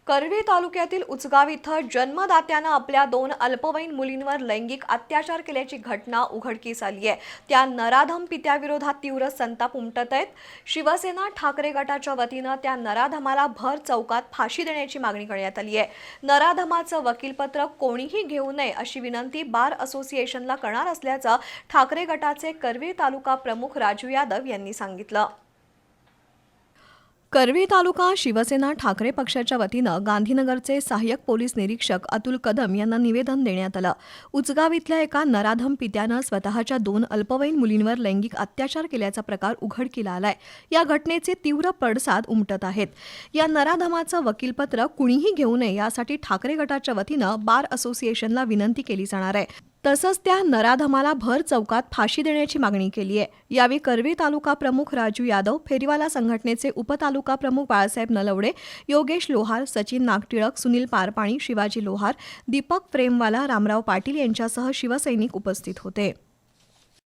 करवीर तालुक्यातील उचगाव इथं जन्मदात्यानं आपल्या 2 अल्पवयीन मुलींवर लैंगिक अत्याचार केल्याची घटना उघडकीस आली आहे। त्या नराधम पित्याविरोधात तीव्र संताप उमटत आहेत। शिवसेना ठाकरे गटाच्या वतीनं त्या नराधमाला भर चौकात फाशी देण्याची मागणी करण्यात आली आहे। नराधमाचं वकीलपत्र कोणीही घेऊ नये अशी विनंती बार असोसिएशनला करणार असल्याचं ठाकरे गटाचे करवीर तालुका प्रमुख राजू यादव यांनी सांगितलं। करवीर तालुका शिवसेना ठाकरे पक्षाच्या वतीनं गांधीनगरचे सहाय्यक पोलीस निरीक्षक अतुल कदम यांना निवेदन देण्यात आलं। उचगाव इथल्या एका नराधम पित्यानं स्वतःच्या 2 अल्पवयीन मुलींवर लैंगिक अत्याचार केल्याचा प्रकार उघडकीला आलाय। या घटनेचे तीव्र पडसाद उमटत आहेत। या नराधमाचं वकीलपत्र कुणीही घेऊ नये यासाठी ठाकरे गटाच्या वतीनं बार असोसिएशनला विनंती केली जाणार आहे। तसंच त्या नराधमाला भर चौकात फाशी देण्याची मागणी केली आहे। यावेळी करवीर तालुका प्रमुख राजू यादव, फेरीवाला संघटनेचे उपतालुका प्रमुख बाळासाहेब नलवडे, योगेश लोहार, सचिन नागटिळक, सुनील पारपाणी, शिवाजी लोहार, दीपक प्रेमवाला, रामराव पाटील यांच्यासह शिवसैनिक उपस्थित होते।